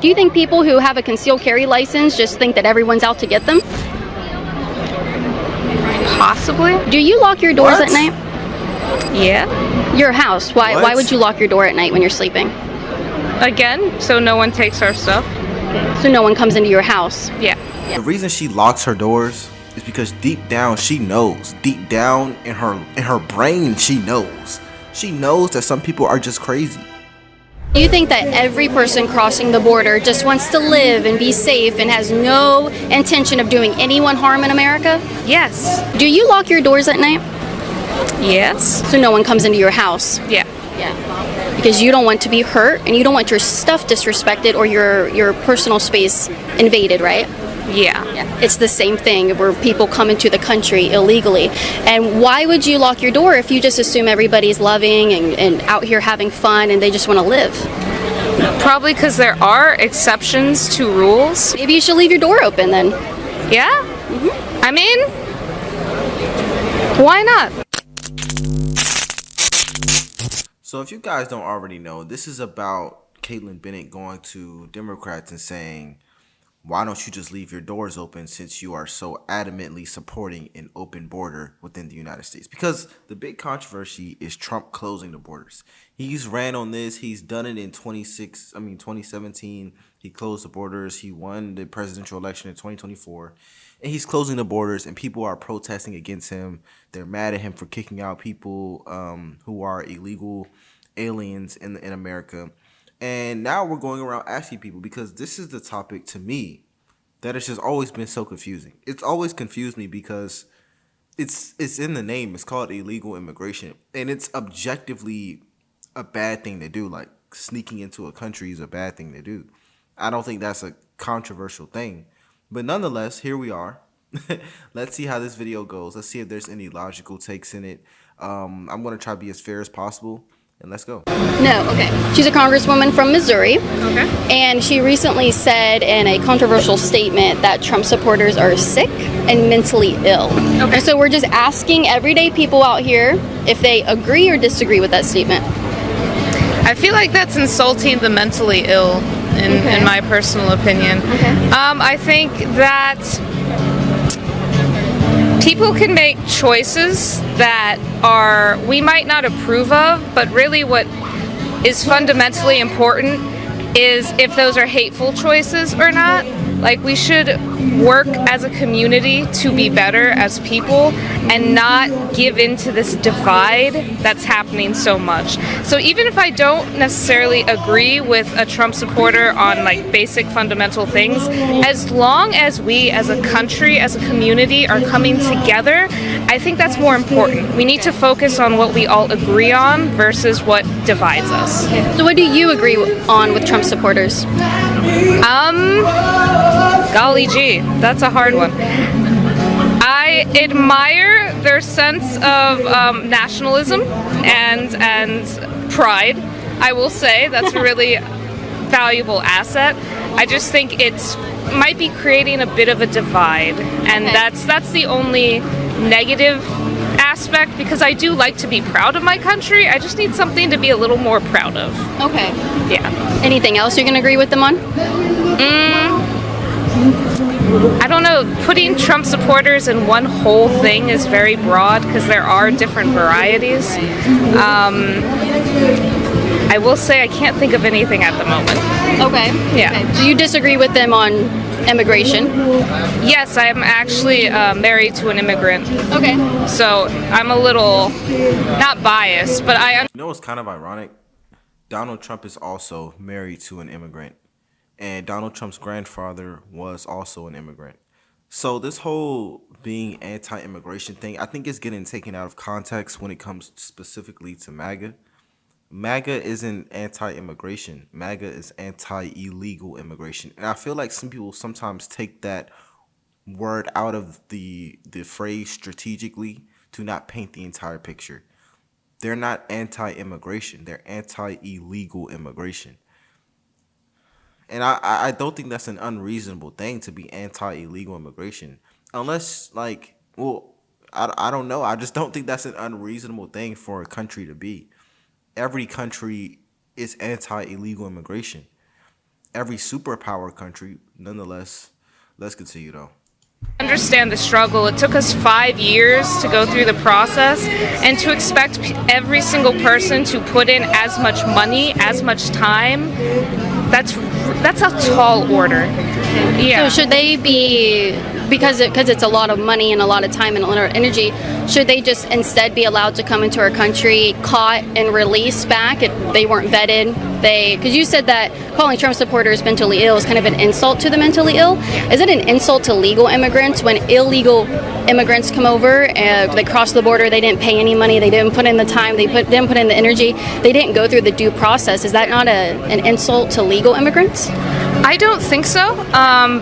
Do you think people who have a concealed carry license just think that everyone's out to get them? Possibly. Do you lock your doors at night? Yeah. Your house. Why would you lock your door at night when you're sleeping? Again, so no one takes our stuff. So no one comes into your house. Yeah. The reason she locks her doors is because deep down she knows. Deep down in her brain she knows. She knows that some people are just crazy. Do you think that every person crossing the border just wants to live and be safe and has no intention of doing anyone harm in America? Yes. Do you lock your doors at night? Yes. So no one comes into your house? Yeah. Yeah. Because you don't want to be hurt and you don't want your stuff disrespected or your personal space invaded, right? Yeah. It's the same thing where people come into the country illegally. And why would you lock your door if you just assume everybody's loving and out here having fun and they just want to live? Probably because there are exceptions to rules. Maybe you should leave your door open then. Yeah? Mm-hmm. I mean, why not? So if you guys don't already know, this is about Caitlin Bennett going to Democrats and saying, why don't you just leave your doors open since you are so adamantly supporting an open border within the United States? Because the big controversy is Trump closing the borders. He's ran on this. He's done it in 2017. He closed the borders. He won the presidential election in 2024. And he's closing the borders, and people are protesting against him. They're mad at him for kicking out people who are illegal aliens in America. And now we're going around asking people, because this is the topic to me that has just always been so confusing. It's always confused me because it's in the name. It's called illegal immigration. And it's objectively a bad thing to do. Like sneaking into a country is a bad thing to do. I don't think that's a controversial thing. But nonetheless, here we are. Let's see how this video goes. Let's see if there's any logical takes in it. I'm going to try to be as fair as possible. And let's go. No, okay. She's a congresswoman from Missouri. Okay. And she recently said in a controversial statement that Trump supporters are sick and mentally ill. Okay. And so we're just asking everyday people out here if they agree or disagree with that statement. I feel like that's insulting the mentally ill, in my personal opinion. Okay. I think that people can make choices that we might not approve of, but really what is fundamentally important is if those are hateful choices or not. Like, we should work as a community to be better as people and not give into this divide that's happening so much. So even if I don't necessarily agree with a Trump supporter on like basic fundamental things, as long as we as a country, as a community are coming together, I think that's more important. We need to focus on what we all agree on versus what divides us. So what do you agree on with Trump supporters? Golly gee, that's a hard one. I admire their sense of nationalism and pride. I will say that's a really valuable asset. I just think it's might be creating a bit of a divide, and that's the only negative aspect, because I do like to be proud of my country. I just need something to be a little more proud of. Okay. Yeah. Anything else you can agree with them on? I don't know. Putting Trump supporters in one whole thing is very broad because there are different varieties. I will say I can't think of anything at the moment. Okay. Yeah. Okay. Do you disagree with them on immigration? Yes, I am actually married to an immigrant. Okay. So I'm a little, not biased, but You know what's kind of ironic? Donald Trump is also married to an immigrant. And Donald Trump's grandfather was also an immigrant. So this whole being anti-immigration thing, I think is getting taken out of context when it comes specifically to MAGA. MAGA isn't anti-immigration. MAGA is anti-illegal immigration. And I feel like some people sometimes take that word out of the phrase strategically to not paint the entire picture. They're not anti-immigration. They're anti-illegal immigration. And I don't think that's an unreasonable thing to be anti-illegal immigration. Unless, like, well, I don't know. I just don't think that's an unreasonable thing for a country to be. Every country is anti-illegal immigration. every superpower country. Nonetheless, let's continue though. Understand the struggle. It took us 5 years to go through the process, and to expect every single person to put in as much money, as much time, that's a tall order. Yeah. So should they be, because it's a lot of money and a lot of time and a lot of energy, should they just instead be allowed to come into our country, caught and released back if they weren't vetted? Because you said that calling Trump supporters mentally ill is kind of an insult to the mentally ill. Is it an insult to legal immigrants when illegal immigrants come over and they cross the border, they didn't pay any money, they didn't put in the time, didn't put in the energy, they didn't go through the due process? Is that not an insult to legal immigrants? I don't think so,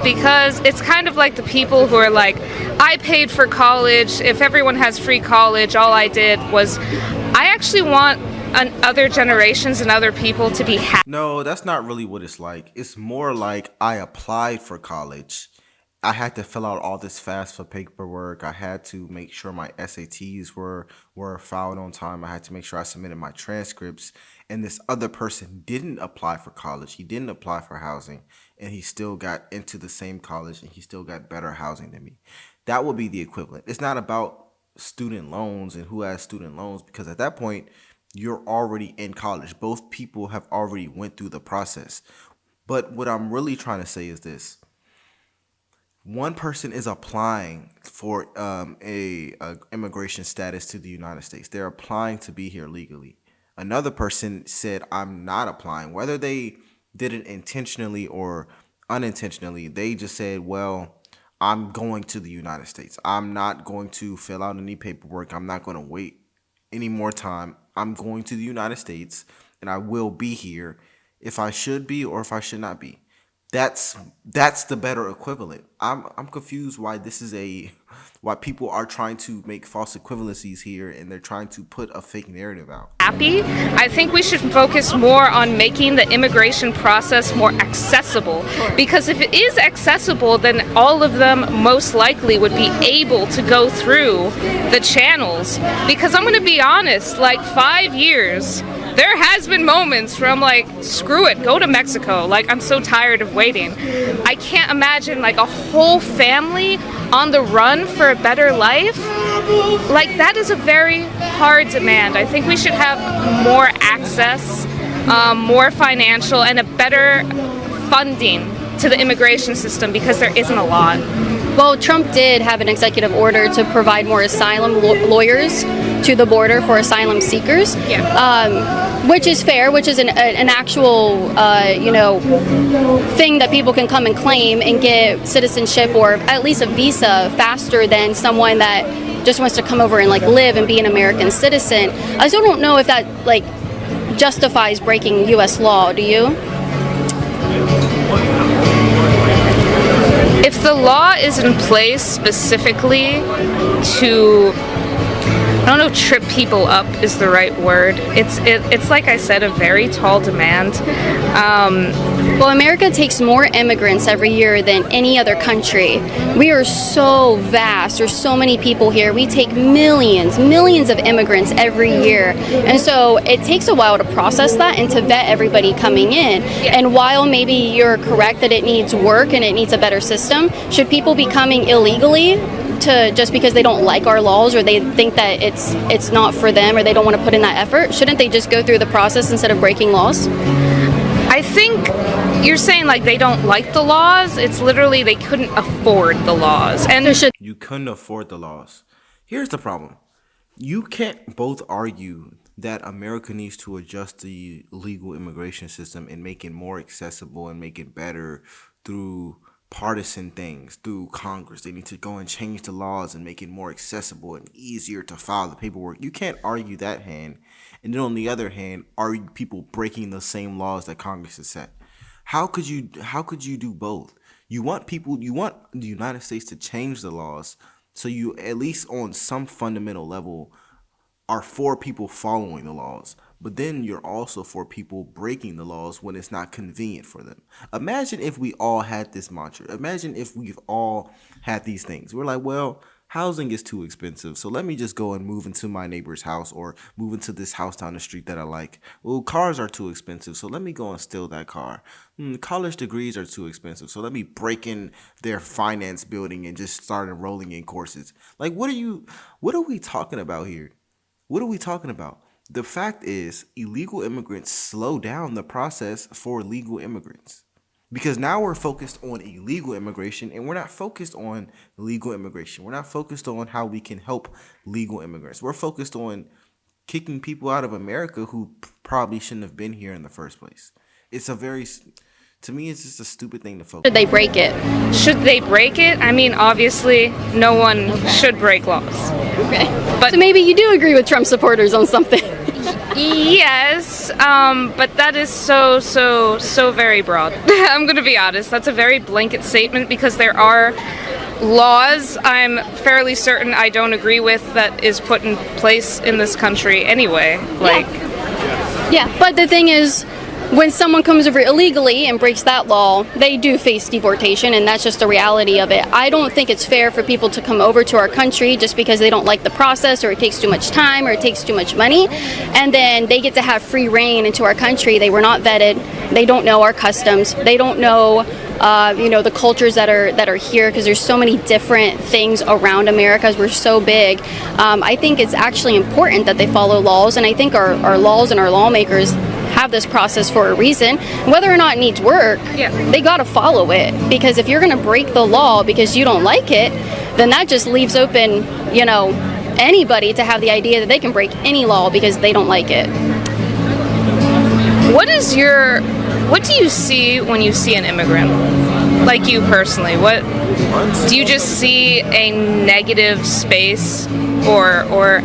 because it's kind of like the people who are like, I paid for college. If everyone has free college, all I did was, I actually want other generations and other people to be happy. No, that's not really what it's like. It's more like I applied for college. I had to fill out all this FAFSA paperwork. I had to make sure my SATs were filed on time. I had to make sure I submitted my transcripts. And this other person didn't apply for college. He didn't apply for housing. And he still got into the same college and he still got better housing than me. That would be the equivalent. It's not about student loans and who has student loans, because at that point, you're already in college. Both people have already went through the process. But what I'm really trying to say is this. One person is applying for a immigration status to the United States. They're applying to be here legally. Another person said, I'm not applying. Whether they did it intentionally or unintentionally, they just said, well, I'm going to the United States. I'm not going to fill out any paperwork. I'm not going to wait any more time. I'm going to the United States, and I will be here if I should be or if I should not be. That's the better equivalent. I'm confused why why people are trying to make false equivalencies here, and they're trying to put a fake narrative out. Happy. I think we should focus more on making the immigration process more accessible, because if it is accessible, then all of them most likely would be able to go through the channels. Because I'm going to be honest, like 5 years, there has been moments where I'm like, screw it, go to Mexico. Like, I'm so tired of waiting. I can't imagine like a whole family on the run for a better life. Like, that is a very hard demand. I think we should have more access, more financial, and a better funding to the immigration system, because there isn't a lot. Well, Trump did have an executive order to provide more asylum lawyers to the border for asylum seekers, which is fair, which is an actual, thing that people can come and claim and get citizenship or at least a visa faster than someone that just wants to come over and like live and be an American citizen. I still don't know if that like justifies breaking U.S. law. Do you? If the law is in place specifically to, I don't know, trip people up is the right word. It's like I said, a very tall demand. Well, America takes more immigrants every year than any other country. We are so vast. There's so many people here. We take millions of immigrants every year. And so it takes a while to process that and to vet everybody coming in. And while maybe you're correct that it needs work and it needs a better system, should people be coming illegally to just because they don't like our laws or they think that it's not for them or they don't want to put in that effort? Shouldn't they just go through the process instead of breaking laws? I think you're saying like they don't like the laws. It's literally they couldn't afford the laws. And you couldn't afford the laws. Here's the problem. You can't both argue that America needs to adjust the legal immigration system and make it more accessible and make it better through partisan things, through Congress. They need to go and change the laws and make it more accessible and easier to file the paperwork. You can't argue that hand. And then on the other hand, argue people breaking the same laws that Congress has set. How could you do both? You want the United States to change the laws so you at least on some fundamental level are for people following the laws. But then you're also for people breaking the laws when it's not convenient for them. Imagine if we all had this mantra. Imagine if we've all had these things. We're like, well, Housing is too expensive, so let me just go and move into my neighbor's house or move into this house down the street that I like. Well, cars are too expensive, so let me go and steal that car. College degrees are too expensive, so let me break in their finance building and just start enrolling in courses. Like, what are we talking about here? What are we talking about? The fact is, illegal immigrants slow down the process for legal immigrants. Because now we're focused on illegal immigration and we're not focused on legal immigration. We're not focused on how we can help legal immigrants. We're focused on kicking people out of America who probably shouldn't have been here in the first place. To me, it's just a stupid thing to focus on. Should they break it? Should they break it? I mean, obviously, no one should break laws. Okay. But So maybe you do agree with Trump supporters on something. yes, but that is so very broad. I'm going to be honest. That's a very blanket statement because there are laws I'm fairly certain I don't agree with that is put in place in this country anyway. Yeah, but the thing is, when someone comes over illegally and breaks that law, they do face deportation, and that's just the reality of it. I don't think it's fair for people to come over to our country just because they don't like the process, or it takes too much time, or it takes too much money, and then they get to have free reign into our country. They were not vetted. They don't know our customs. They don't know the cultures that are here, because there's so many different things around America as we're so big. I think it's actually important that they follow laws, and I think our laws and our lawmakers have this process for a reason. Whether or not it needs work, they got to follow it, because if you're going to break the law because you don't like it, then that just leaves open, anybody to have the idea that they can break any law because they don't like it. What do you see when you see an immigrant? Like you personally, what do you just see? A negative space, or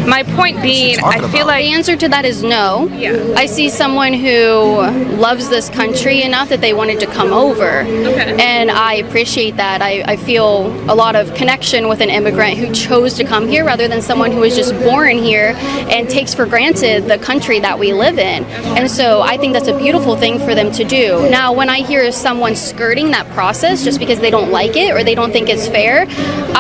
my point being, I feel like the answer to that is no. Yeah. I see someone who loves this country enough that they wanted to come over. Okay. And I appreciate that. I feel a lot of connection with an immigrant who chose to come here rather than someone who was just born here and takes for granted the country that we live in. And so I think that's a beautiful thing for them to do. Now, when I hear someone skirting that process just because they don't like it or they don't think it's fair,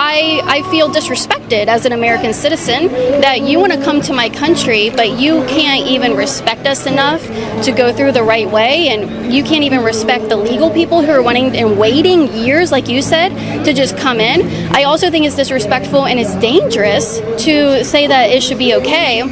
I feel disrespected as an American citizen that you want to come to my country, but you can't even respect us enough to go through the right way, and you can't even respect the legal people who are wanting and waiting years, like you said, to just come in. I also think it's disrespectful and it's dangerous to say that it should be okay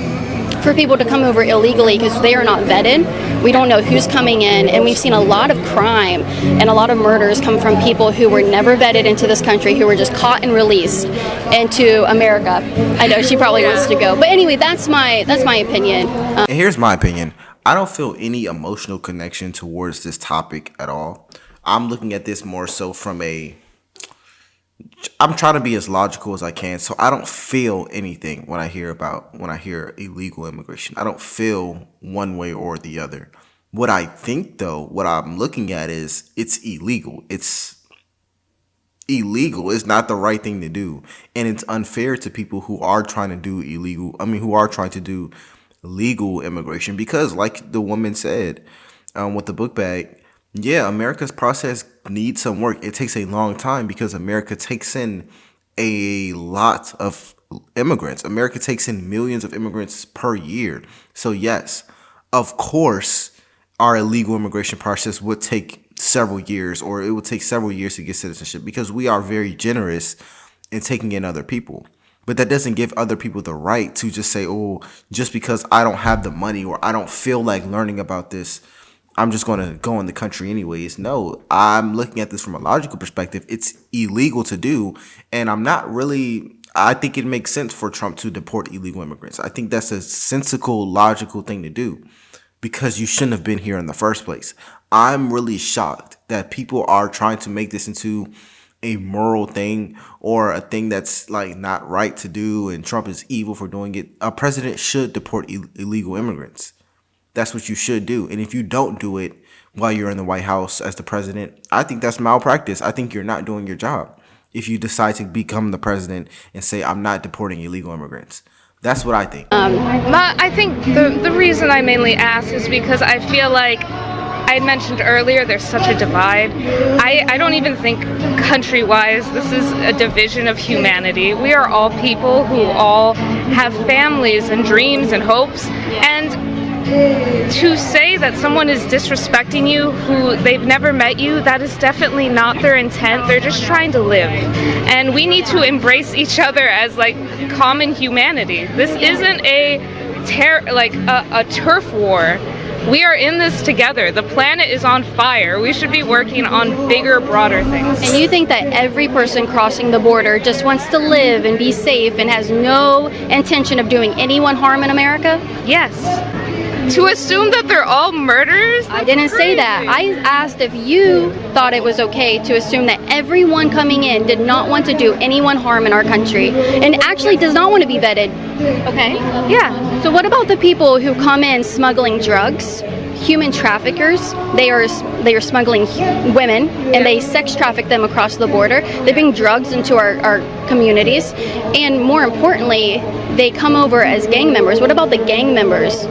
for people to come over illegally because they are not vetted. We don't know who's coming in, and we've seen a lot of crime and a lot of murders come from people who were never vetted into this country, who were just caught and released into America. I know she probably wants to go, but anyway, that's my opinion. And here's my opinion. I don't feel any emotional connection towards this topic at all. I'm looking at this more so from I'm trying to be as logical as I can, so I don't feel anything when I hear illegal immigration. I don't feel one way or the other. What I think, though, what I'm looking at is it's illegal. It's illegal. It's not the right thing to do, and it's unfair to people who are trying to do legal immigration, because, like the woman said, with the book bag. Yeah, America's process needs some work. It takes a long time because America takes in a lot of immigrants. America takes in millions of immigrants per year. So yes, of course, our illegal immigration process would take several years, or it would take several years to get citizenship, because we are very generous in taking in other people. But that doesn't give other people the right to just say, oh, just because I don't have the money or I don't feel like learning about this, I'm just going to go in the country anyways. No, I'm looking at this from a logical perspective. It's illegal to do. And I think it makes sense for Trump to deport illegal immigrants. I think that's a sensical, logical thing to do, because you shouldn't have been here in the first place. I'm really shocked that people are trying to make this into a moral thing or a thing that's like not right to do, and Trump is evil for doing it. A president should deport illegal immigrants. That's what you should do. And if you don't do it while you're in the White House as the president, I think that's malpractice. I think you're not doing your job if you decide to become the president and say, I'm not deporting illegal immigrants. That's what I think. I think the reason I mainly ask is because I feel like I had mentioned earlier, there's such a divide. I don't even think country-wise this is a division of humanity. We are all people who all have families and dreams and hopes, and to say that someone is disrespecting you who they've never met you, that is definitely not their intent. They're just trying to live. And we need to embrace each other as like common humanity. This isn't a turf war. We are in this together. The planet is on fire. We should be working on bigger, broader things. And you think that every person crossing the border just wants to live and be safe and has no intention of doing anyone harm in America? Yes. To assume that they're all murderers? I didn't say that. I asked if you thought it was okay to assume that everyone coming in did not want to do anyone harm in our country and actually does not want to be vetted. Okay? Yeah. So what about the people who come in smuggling drugs, human traffickers? They are smuggling women and they sex traffic them across the border. They bring drugs into our communities, and more importantly, they come over as gang members. What about the gang members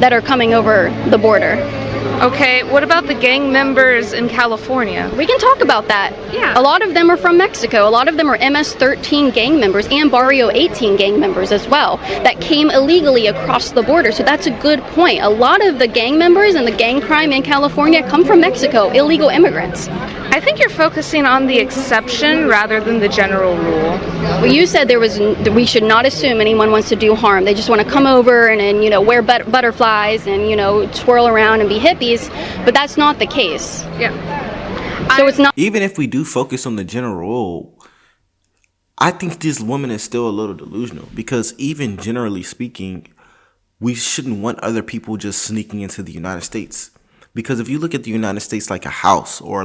that are coming over the border? Okay, what about the gang members in California? We can talk about that. Yeah. A lot of them are from Mexico. A lot of them are MS-13 gang members and Barrio 18 gang members as well that came illegally across the border. So that's a good point. A lot of the gang members and the gang crime in California come from Mexico, illegal immigrants. I think you're focusing on the exception rather than the general rule. Well, you said we should not assume anyone wants to do harm. They just want to come over and wear butterflies and twirl around and be hippies, but that's not the case. Yeah. So it's not. Even if we do focus on the general rule, I think this woman is still a little delusional, because even generally speaking, we shouldn't want other people just sneaking into the United States. Because if you look at the United States like a house or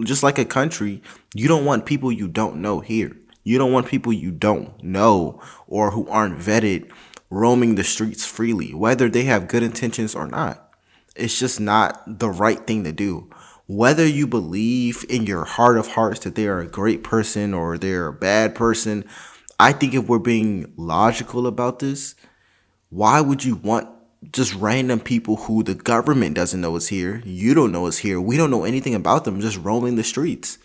just like a country, you don't want people you don't know here. You don't want people you don't know or who aren't vetted roaming the streets freely, whether they have good intentions or not. It's just not the right thing to do. Whether you believe in your heart of hearts that they are a great person or they're a bad person, I think if we're being logical about this, why would you want just random people who the government doesn't know is here, you don't know is here, we don't know anything about them, just roaming the streets?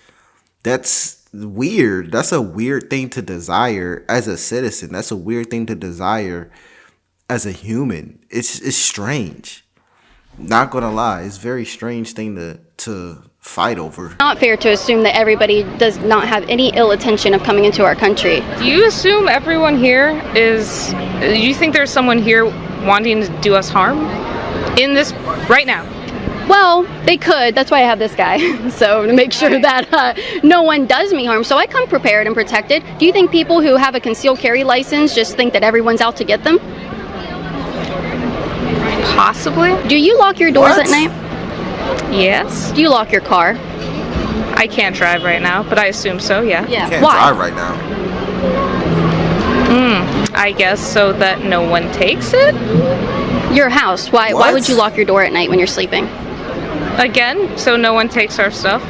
That's weird. That's a weird thing to desire as a citizen. That's a weird thing to desire as a human. It's strange. Not gonna lie, it's a very strange thing to fight over. Not fair to assume that everybody does not have any ill intention of coming into our country. Do you assume everyone here is... Do you think there's someone here wanting to do us harm? In this... right now? Well, they could. That's why I have this guy. So to make sure that no one does me harm. So I come prepared and protected. Do you think people who have a concealed carry license just think that everyone's out to get them? Possibly. Do you lock your doors at night? Yes. Do you lock your car? I can't drive right now, but I assume so, yeah. Yeah. Can't Why? drive right now. I guess so that no one takes it? Your house. Why What? would you lock your door at night when you're sleeping? Again, so no one takes our stuff?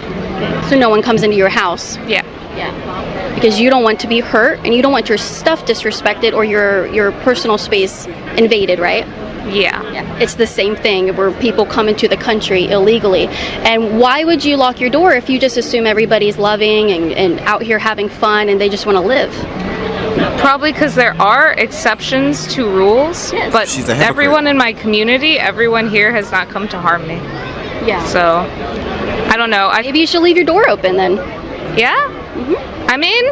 So no one comes into your house. Yeah. Yeah. Because you don't want to be hurt and you don't want your stuff disrespected or your personal space invaded, right? Yeah. Yeah. It's the same thing where people come into the country illegally. And why would you lock your door if you just assume everybody's loving and out here having fun and they just want to live? Probably because there are exceptions to rules, Yes. but She's a hypocrite. everyone in my community, everyone here has not come to harm me. Yeah. So, I don't know. Maybe you should leave your door open then. Yeah? Mm-hmm. I mean,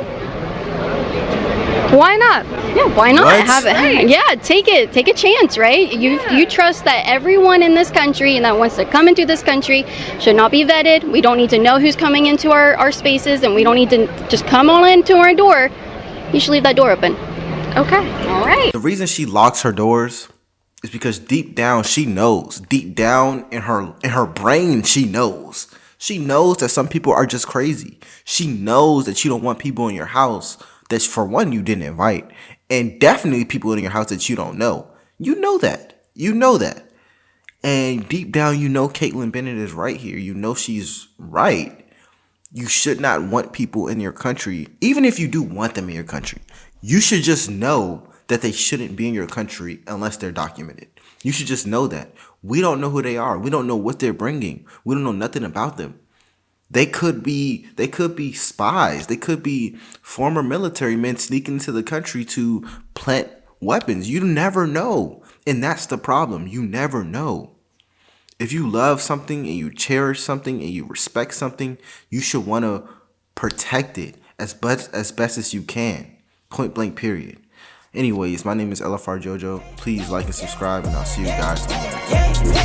why not? Yeah, why not? What? Have it. Yeah, take a chance, right? You trust that everyone in this country and that wants to come into this country should not be vetted. We don't need to know who's coming into our spaces, and we don't need to just come on into our door. You should leave that door open. Okay. All right. The reason she locks her doors is because deep down she knows. Deep down in her brain, she knows. She knows that some people are just crazy. She knows that you don't want people in your house that, for one, you didn't invite, and definitely people in your house that you don't know. You know that. You know that. And deep down, you know Caitlin Bennett is right here. You know she's right. You should not want people in your country. Even if you do want them in your country, you should just know that they shouldn't be in your country unless they're documented. You should just know that. We don't know who they are. We don't know what they're bringing. We don't know nothing about them. They could be spies. They could be former military men sneaking into the country to plant weapons. You never know. And that's the problem. You never know. If you love something and you cherish something and you respect something, you should want to protect it as best as you can. Point blank, period. Anyways, my name is LFR Jojo. Please like and subscribe, and I'll see you guys on the next one.